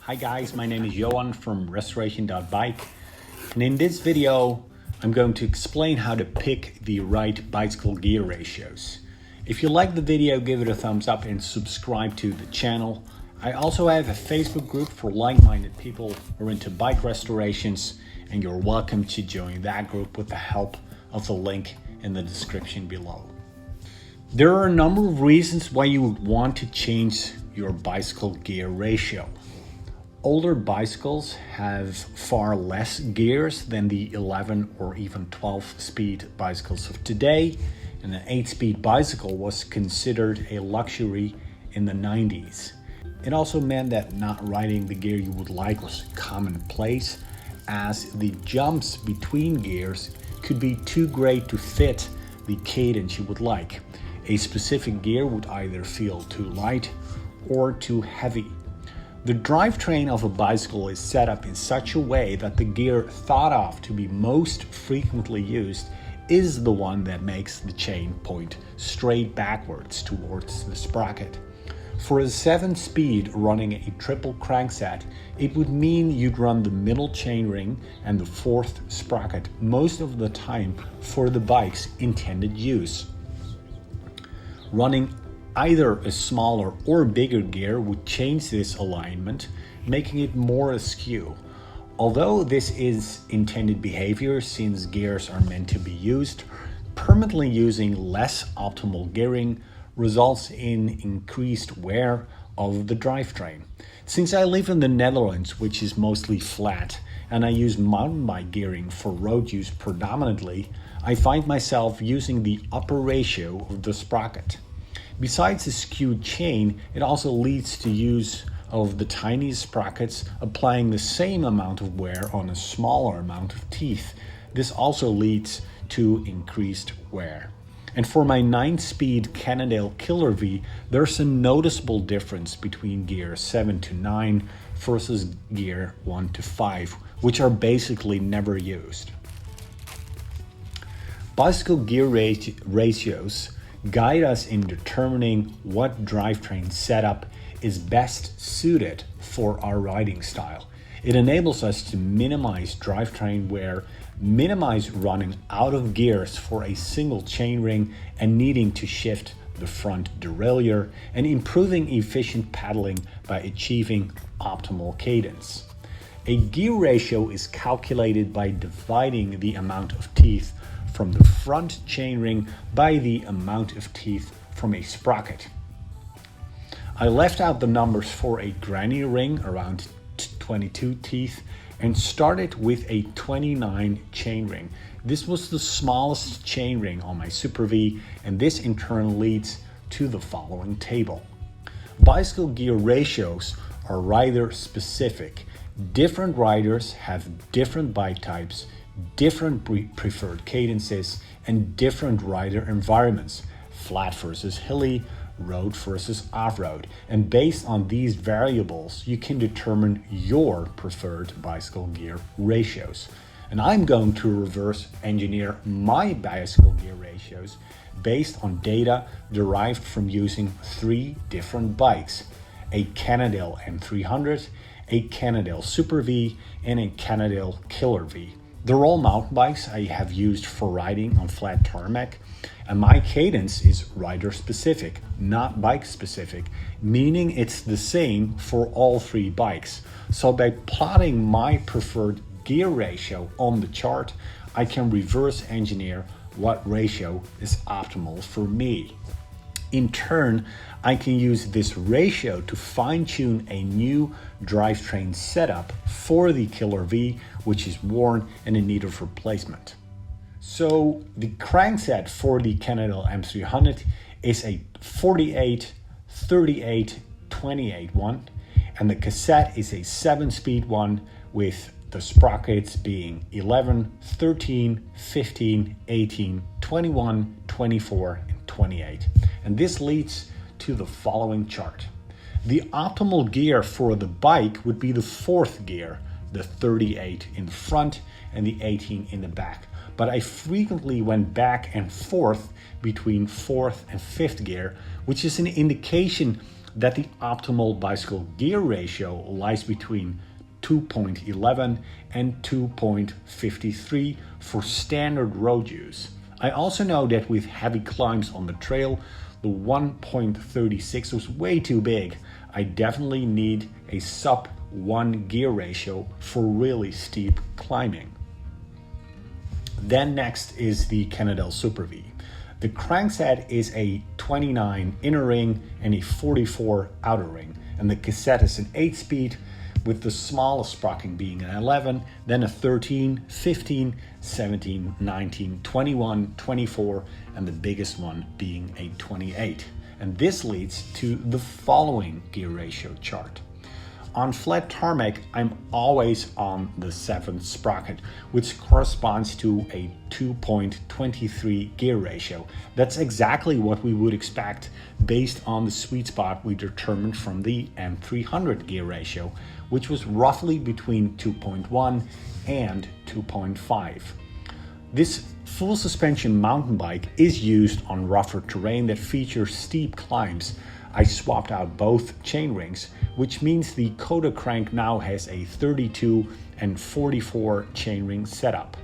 Hi guys, my name is Johan from restoration.bike, and in this video I'm going to explain how to pick the right bicycle gear ratios. If you like the video, give it a thumbs up and subscribe to the channel. I also have a Facebook group for like-minded people who are into bike restorations, and you're welcome to join that group with the help of the link in the description below. There are a number of reasons why you would want to change your bicycle gear ratio. Older bicycles have far less gears than the 11 or even 12 speed bicycles of today, and an 8-speed bicycle was considered a luxury in the 90s. It also meant that not riding the gear you would like was commonplace, as the jumps between gears could be too great to fit the cadence you would like. A specific gear would either feel too light or too heavy. The drivetrain of a bicycle is set up in such a way that the gear thought of to be most frequently used is the one that makes the chain point straight backwards towards the sprocket. For a 7-speed running a triple crankset, it would mean you'd run the middle chainring and the 4th sprocket most of the time for the bike's intended use. Running either a smaller or bigger gear would change this alignment, making it more askew. Although this is intended behavior since gears are meant to be used, permanently using less optimal gearing results in increased wear of the drivetrain. Since I live in the Netherlands, which is mostly flat, and I use mountain bike gearing for road use predominantly, I find myself using the upper ratio of the sprocket. Besides the skewed chain, it also leads to use of the tiniest sprockets applying the same amount of wear on a smaller amount of teeth. This also leads to increased wear. And for my 9-speed Cannondale Killer V, there's a noticeable difference between gear 7 to 9 versus gear 1 to 5, which are basically never used. Bicycle gear ratios guide us in determining what drivetrain setup is best suited for our riding style. It enables us to minimize drivetrain wear, minimize running out of gears for a single chainring and needing to shift the front derailleur, and improving efficient pedaling by achieving optimal cadence. A gear ratio is calculated by dividing the amount of teeth from the front chainring by the amount of teeth from a sprocket. I left out the numbers for a granny ring around 22 teeth and started with a 29 chainring. This was the smallest chainring on my Super V, and this in turn leads to the following table. Bicycle gear ratios are rider specific. Different riders have different bike types, different preferred cadences, and different rider environments, flat versus hilly, road versus off-road. And based on these variables, you can determine your preferred bicycle gear ratios. And I'm going to reverse engineer my bicycle gear ratios based on data derived from using 3 different bikes: a Cannondale M300, a Cannondale Super V, and a Cannondale Killer V. They're all mountain bikes I have used for riding on flat tarmac, and my cadence is rider specific, not bike specific, meaning it's the same for all 3 bikes. So by plotting my preferred gear ratio on the chart, I can reverse engineer what ratio is optimal for me. In turn, I can use this ratio to fine-tune a new drivetrain setup for the Killer V, which is worn and in need of replacement. So the crankset for the Cannondale M300 is a 48, 38, 28 one, and the cassette is a 7-speed one with the sprockets being 11, 13, 15, 18, 21, 24, and 28. And this leads to the following chart. The optimal gear for the bike would be the 4th gear, the 38 in the front and the 18 in the back. But I frequently went back and forth between 4th and 5th gear, which is an indication that the optimal bicycle gear ratio lies between 2.11 and 2.53 for standard road use. I also know that with heavy climbs on the trail, the 1.36 was way too big. I definitely need a sub 1 gear ratio for really steep climbing. Then next is the Cannondale Super V. The crankset is a 29 inner ring and a 44 outer ring, and the cassette is an 8-speed, with the smallest sprocket being an 11, then a 13, 15, 17, 19, 21, 24, and the biggest one being a 28. And this leads to the following gear ratio chart. On flat tarmac, I'm always on the 7th sprocket, which corresponds to a 2.23 gear ratio. That's exactly what we would expect based on the sweet spot we determined from the M300 gear ratio, which was roughly between 2.1 and 2.5. This full suspension mountain bike is used on rougher terrain that features steep climbs. I swapped out both chain rings, which means the Coda crank now has a 32 and 44 chainring setup.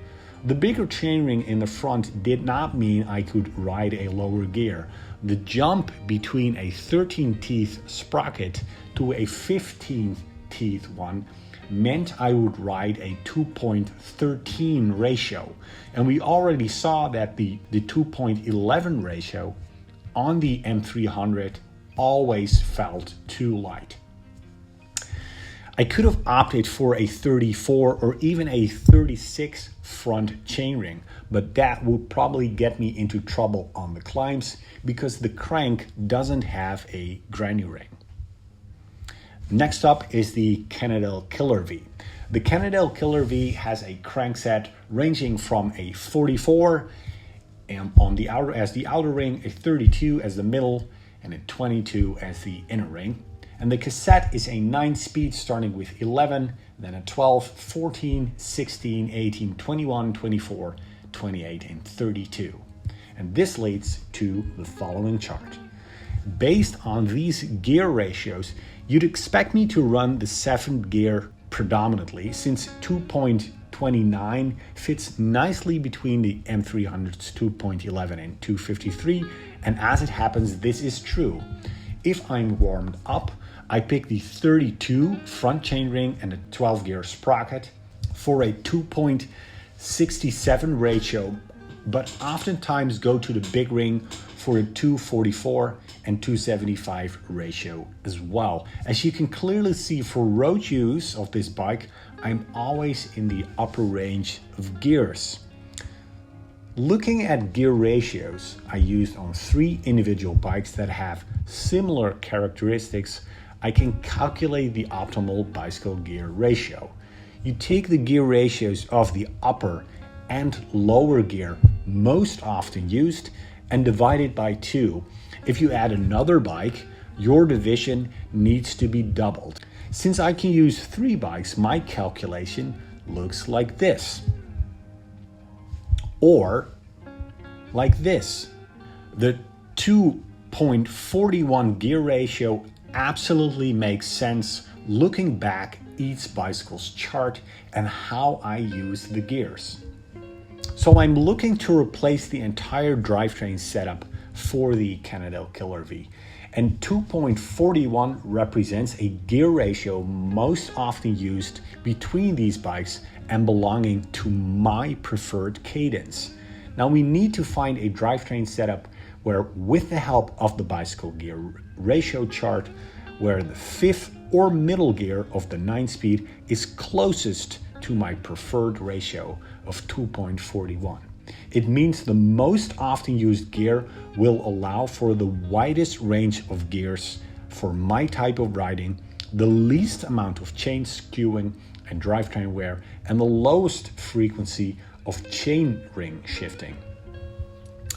The bigger chainring in the front did not mean I could ride a lower gear. The jump between a 13-teeth sprocket to a 15-teeth one meant I would ride a 2.13 ratio. And we already saw that the 2.11 ratio on the M300 always felt too light. I could have opted for a 34 or even a 36 front chainring, but that would probably get me into trouble on the climbs because the crank doesn't have a granny ring. Next up is the Cannondale Killer V. The Cannondale Killer V has a crankset ranging from a 44 on the outer as the outer ring, a 32 as the middle, and a 22 as the inner ring. And the cassette is a 9-speed starting with 11, then a 12, 14, 16, 18, 21, 24, 28, and 32. And this leads to the following chart. Based on these gear ratios, you'd expect me to run the 7th gear predominantly, since 2.29 fits nicely between the M300's 2.11 and 253, and as it happens, this is true. If I'm warmed up, I pick the 32 front chainring and a 12 gear sprocket for a 2.67 ratio, but oftentimes go to the big ring for a 244 and 275 ratio as well. As you can clearly see, for road use of this bike, I'm always in the upper range of gears. Looking at gear ratios I used on 3 individual bikes that have similar characteristics, I can calculate the optimal bicycle gear ratio. You take the gear ratios of the upper and lower gear most often used and divide it by 2. If you add another bike, your division needs to be doubled. Since I can use 3 bikes, my calculation looks like this. Or like this. The 2.41 gear ratio absolutely makes sense looking back each bicycle's chart and how I use the gears. So I'm looking to replace the entire drivetrain setup for the Cannondale Killer V, and 2.41 represents a gear ratio most often used between these bikes and belonging to my preferred cadence. Now we need to find a drivetrain setup where, with the help of the bicycle gear ratio chart, where the 5th or middle gear of the 9-speed is closest to my preferred ratio of 2.41. It means the most often used gear will allow for the widest range of gears for my type of riding, the least amount of chain skewing and drivetrain wear, and the lowest frequency of chain ring shifting.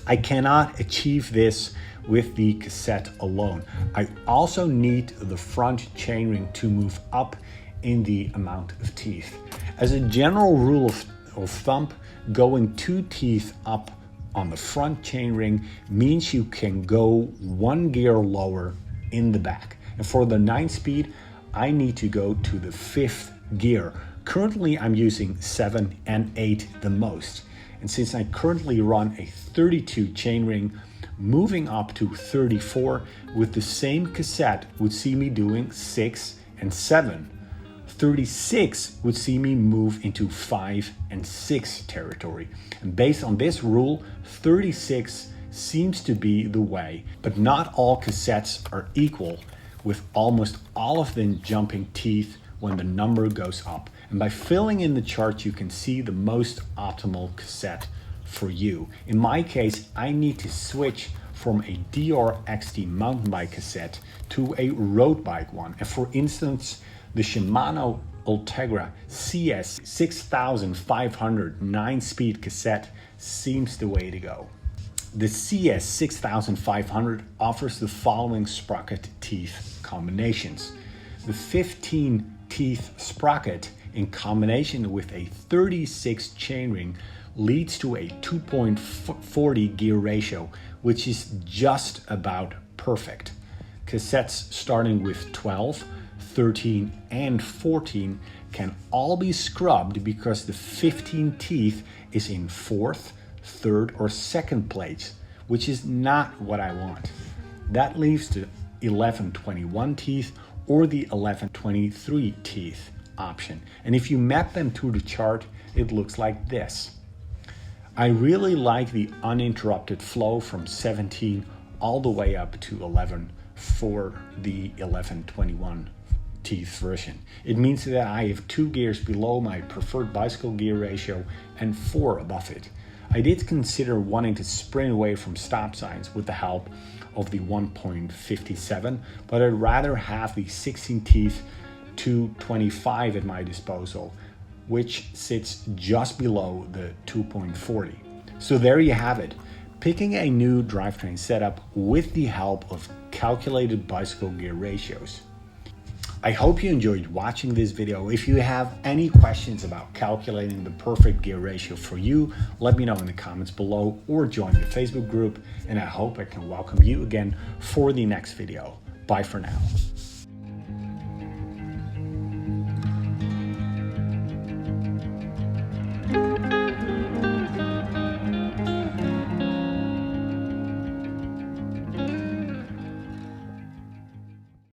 I cannot achieve this with the cassette alone. I also need the front chainring to move up in the amount of teeth. As a general rule of thumb, going 2 teeth up on the front chainring means you can go 1 gear lower in the back. And for the 9-speed, I need to go to the 5th gear. Currently, I'm using 7 and 8 the most. And since I currently run a 32 chainring, moving up to 34 with the same cassette would see me doing 6 and 7. 36 would see me move into 5 and 6 territory. And based on this rule, 36 seems to be the way. But not all cassettes are equal, with almost all of them jumping teeth when the number goes up. And by filling in the chart, you can see the most optimal cassette for you. In my case, I need to switch from a DR XT mountain bike cassette to a road bike one. And for instance, the Shimano Ultegra CS 6500 9-speed cassette seems the way to go. The CS 6500 offers the following sprocket teeth combinations. The 15 teeth sprocket in combination with a 36 chainring leads to a 2.40 gear ratio, which is just about perfect. Cassettes starting with 12, 13 and 14 can all be scrubbed because the 15 teeth is in 4th, 3rd or 2nd place, which is not what I want. That leaves the 1121 teeth or the 1123 teeth option. And if you map them to the chart, it looks like this. I really like the uninterrupted flow from 17 all the way up to 11 for the 1121 teeth version. It means that I have 2 gears below my preferred bicycle gear ratio and 4 above it. I did consider wanting to sprint away from stop signs with the help of the 1.57, but I'd rather have the 16 teeth 225 at my disposal, which sits just below the 2.40. So there you have it. Picking a new drivetrain setup with the help of calculated bicycle gear ratios. I hope you enjoyed watching this video. If you have any questions about calculating the perfect gear ratio for you, let me know in the comments below or join the Facebook group, and I hope I can welcome you again for the next video. Bye for now.